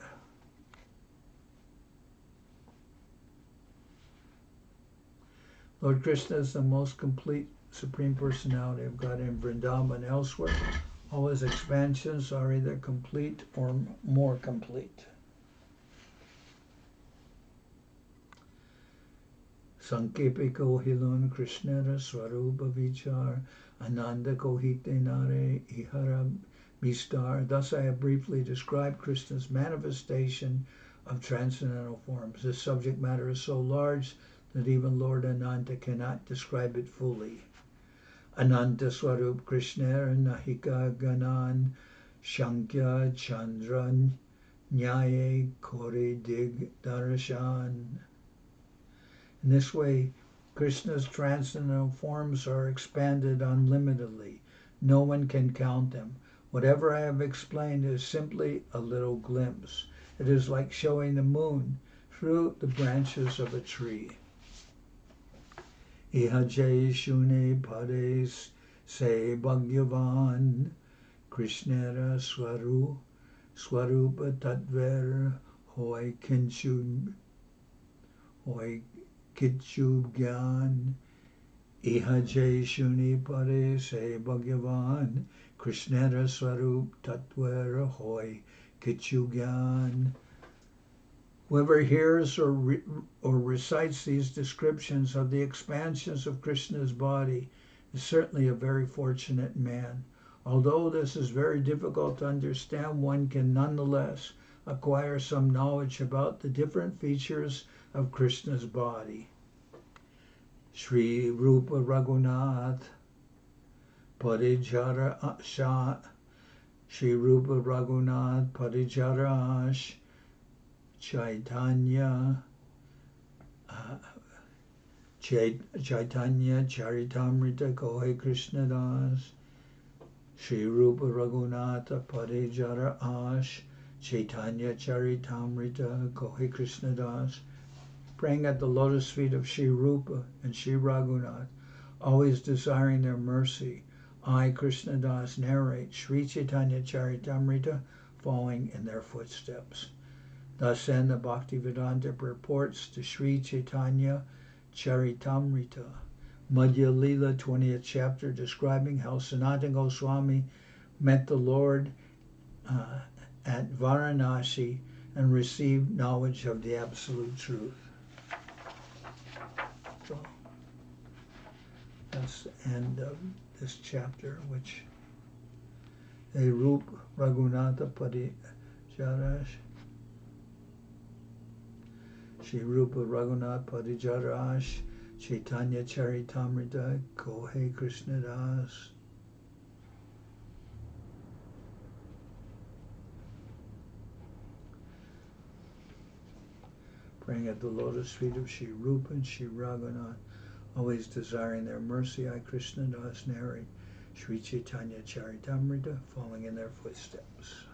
Lord Krishna is the most complete Supreme Personality of God in Vrindavan and elsewhere. All his expansions are either complete or more complete. Sankepe kohilun Krishnara Swarupa Vichar Ananda Kohite Nare Ihara Vistar. Thus I have briefly described Krishna's manifestation of transcendental forms. This subject matter is so large that even Lord Ananta cannot describe it fully. Ananta Swarup Krishna Nahika Ganan Shankya Chandran Nyaye Kore Dig Darshan. In this way, Krishna's transcendental forms are expanded unlimitedly. No one can count them. Whatever I have explained is simply a little glimpse. It is like showing the moon through the branches of a tree. Ihaje shune pades se bhagyavan Krishnera swarupa tatver hoy kinchub gyan. Ihaje shune pades se bhagyavan Krishnera swarup tatver hoy kinchub gyan. Whoever hears or recites these descriptions of the expansions of Krishna's body is certainly a very fortunate man. Although this is very difficult to understand, one can nonetheless acquire some knowledge about the different features of Krishna's body. Sri Rupa Raghunath Parijara Shah Sri Rupa Raghunath Parijarash Chaitanya Charitamrita Kohai Krishnadas Sri Rupa Raghunatha Parijara Ash Chaitanya Charitamrita Kohai Krishnadas. Praying at the lotus feet of Sri Rupa and Sri Raghunath, always desiring their mercy, I, Krishnadas, narrate Sri Chaitanya Charitamrita, following in their footsteps. Thus end the Bhaktivedanta purports to Sri Chaitanya Charitamrita, Madhya-lila 20th chapter, describing how Sanatan Goswami met the Lord at Varanashi and received knowledge of the Absolute Truth. So that's the end of this chapter, which a Rup Raghunatha Parijarash Sri Rupa Raghunath Parijarash Chaitanya Charitamrita Kohai Krishnadas. Praying at the lotus feet of Sri Rupa and Sri Raghunath, always desiring their mercy, I, Krishnadas, narrate Sri Chaitanya Charitamrita, following in their footsteps.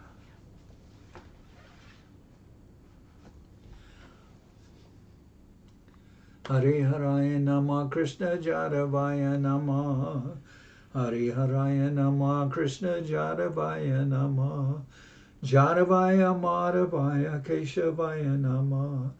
Hare Haraya Nama Krishna Jadavaya Nama Hare Haraya Nama Krishna Jadavaya Nama Jadavaya Madhavaya Keshavaya Nama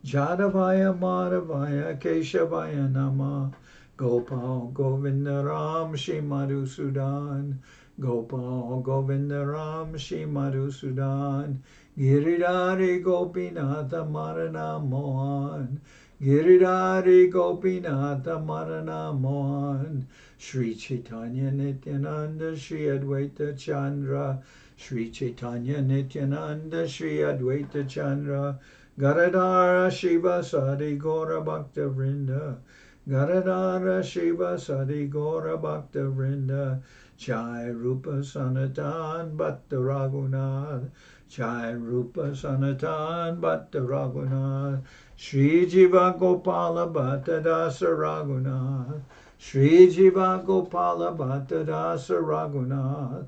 Jadavaya Madhavaya Keshavaya Nama Gopal Govinda Ram Shri Madhusudan Gopal Govinda Ram Shri Madhusudan Giridhari Gopinatha Marana Mohan Giridhari Gopinatha Marana Mohan Sri Chaitanya Nityananda Sri Advaita Chandra Sri Chaitanya Nityananda Sri Advaita Chandra Garadhara Shiva Sadi Gora Bhakta Vrinda Garadhara Shiva Sadi Gora Bhakta Vrinda Jai Rupa Sanatan Bhatta Raghunath, Jai Rupa Sanatan Bhatta Raghunath, Shri Jiva Gopala Bhatta Dasa Raghunath, Shri Jiva Gopala Bhatta Dasa Raghunath,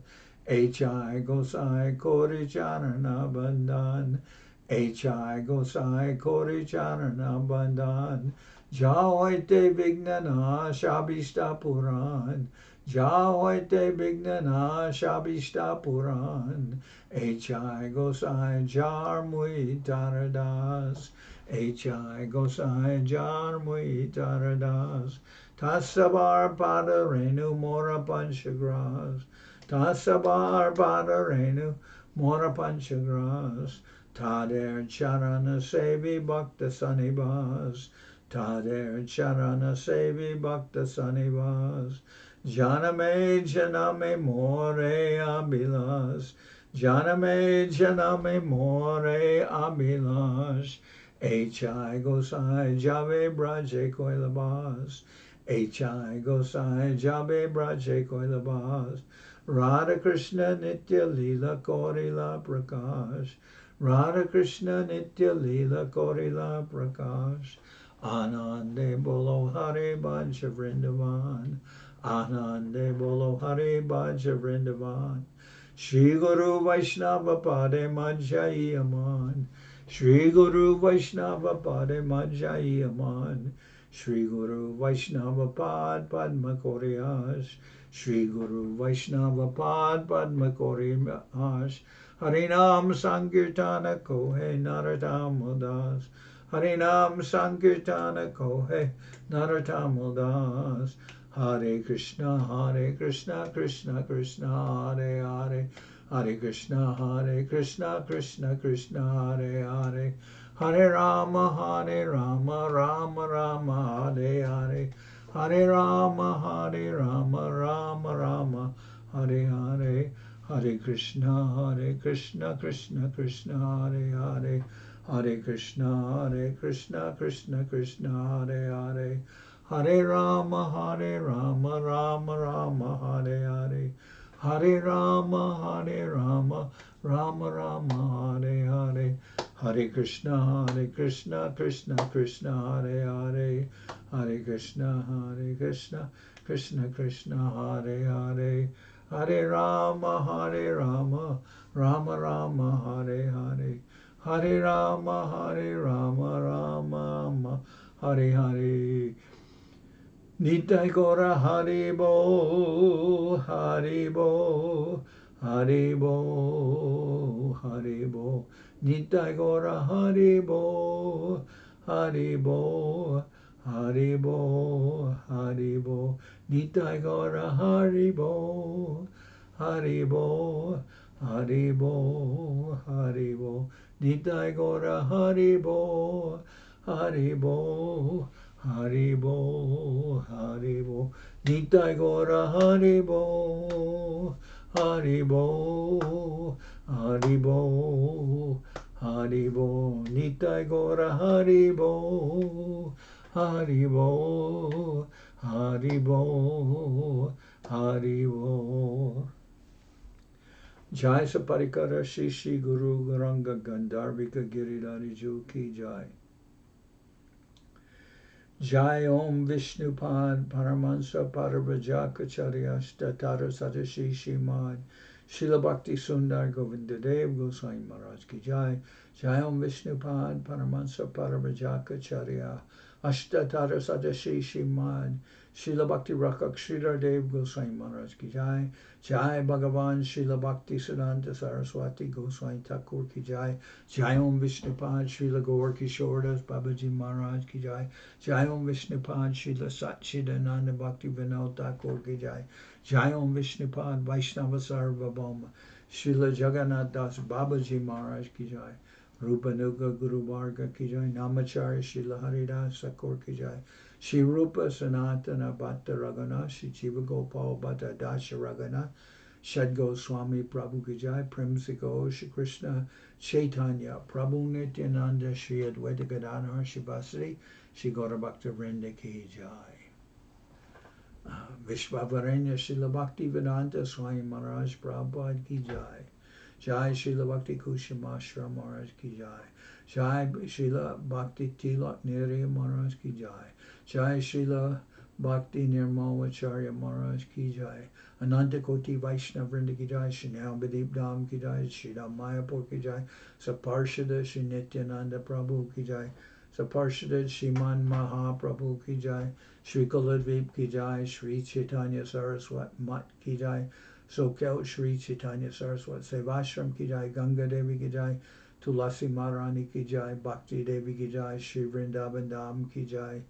H.I. Gosai Kori Janarna Bandhan, H.I. Gosai Kori Janarna Bandhan, Jahoite Vignana Shabishta Puran, Jahoite Vignana Shabishta Puran, H.I. Gosai Jar Mui Taradas, H.I. Gosai Jar Mui Taradas, Tasabar Padarenu Mora Panchagras, Tasabar Padarenu Mora Panchagras, Tader Charana Sevi Bhakta Sanibas, Tader Charana Sevi Bhakta Sanivas, Janame More Abilas, Janame More Abilas, H.I. Gosai Jave Braje Koilabas, H.I. Gosai Jave Braje Koilabas, Radha Krishna Nitya Lila Korila Prakash, Radha Krishna Nitya Lila Korila Prakash, Anande Bolo Hare Bhaja Vrindavan, Anande Bolo Hare Bhaja Vrindavan, Shri Guru Vaishnava Pade Majjai Aman, Shri Guru Vaishnava Pade Majjai Aman, Shri Guru Vaishnava Pad Padma Koriyash, Shri Guru Vaishnava Pad Padma Koriyash, Harinam Sankirtana Kohe Narottam Das, Harinam Sankirtana Kohe Narottam Das, Hare Krishna, Krishna Krishna, Hare Hare, Hare Krishna, Krishna Krishna, Hare Hare, Hare Rama, Rama Rama, Hare Hare, Hare Rama, Rama Rama, Hare Hare, Hare Krishna, Krishna Krishna, Hare Hare, Hare Krishna, Krishna Krishna, Hare Hare, Hare Rama, Rama Rama, Hare Hare, Hare Rama, Rama Rama, Hare Hare, Hare Krishna, Krishna Krishna, Hare Hare, Hare Krishna, Krishna Krishna, Hare Hare, Hare Rama, Rama Rama, Hare Hare, Hare Rama, Rama Hare Hare. Nitai Gora Haribo, Haribo, Haribo, Haribo. Nitai Gora Haribo, Haribo, Haribo, Haribo. Nitai Gora Haribo, Haribo, Haribo, Haribo. Nitai Gora Haribo, Haribo, Haribo, Haribo, Nitai Gora Haribo, Haribo, Haribo, Haribo, Nitai Gora Haribo, Haribo, Haribo, Haribo. Jai Saparikara Shishi Guru Garanga Gandharvika Giridhari Ju Ki Jai. Jai Om Vishnupad Paramahansa Paravajakacharya Statara Sadashi Shimad Srila Bhakti Sundar Govinda Dev Goswami Maharaj Ki Jai. Jai Om Vishnupad Paramahansa Paravajakacharya Ashtatara Sadashi Shimad Srila Bhakti Rakak Sridhar Dev Goswami Maharaj Ki Jai. Jai Bhagavan Srila Bhakti Siddhanta Saraswati Goswami Thakur Ki Jai. Jai Om Vishnupad Srila Gaur Kishoredas Babaji Maharaj Ki Jai. Jai Om Vishnupad Srila Satchidananda Bhakti Vinod Thakur Ki Jai. Jai Om Vishnupad Vaishnava Sarvabhauma Srila Jagannath Das Babaji Maharaj Ki Jai. Rupa Nuga Guru Varga Ki Jai. Namacharya Srila Haridas Thakur Ki Jai. Shri Rupa Sanatana Bhatta Raghunath Shri Jiva Gopal Bhatta Dasha Raghunath Shad Goswami Prabhu Ki Jai. Primsiko Shri Krishna Chaitanya Prabhu Nityananda Shri Advaita Gadadhar Shivasari Shri Gaura Bhakta Vrinda Ki Jai. Vishwavaranya Srila Bhaktivedanta Swami Maharaj Prabhupada ki jai. Jai Srila Bhakti Kushama Ashram Maharaj ki jai. Jai Srila Bhakti Tilak Nirya Maharaj ki jai. Jai Srila Bhakti Nirmalacharya Maharaj ki jai. Ananta Koti Vaishnav Vrinda ki jai. Shri Navadip Dham ki jai. Shri Ram Mayapur ki jai. Saparshada Shri Nityananda Prabhu ki jai. Saparshada Shriman Mahaprabhu ki jai. Shri Kuladvip ki jai. Sri Chaitanya Saraswat Mat ki jai. Soquel Sri Chaitanya Saraswat Sevashram ki jai. Ganga Devi ki jai. Tulasi Maharani ki jai. Bhakti Devi ki jai. Shri Vrindavan Dham ki jai.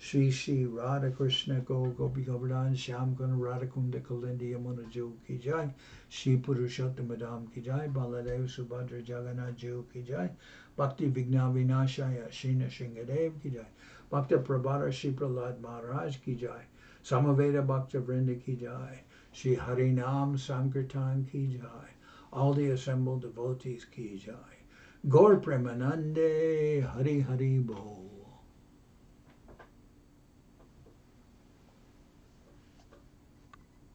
Shri Shri Radha Krishna Gopi Govardhan Shyam Guna Radha Kunda Kalindi Yamuna Ju ki jai. Shri Purushottam Dham ki jai. Baladev Subhadra Jagannath Ju ki jai. Bhakti Vigna Vinashaya Shina Shingadev ki jai. Bhakta Prabhara Shri Prahlad Maharaj ki jai. Samaveda Bhakta Vrinda ki jai. Shri Harinam Sankirtan ki jai. All the assembled devotees ki jai. Gaur Premanande Hari Hari Bol.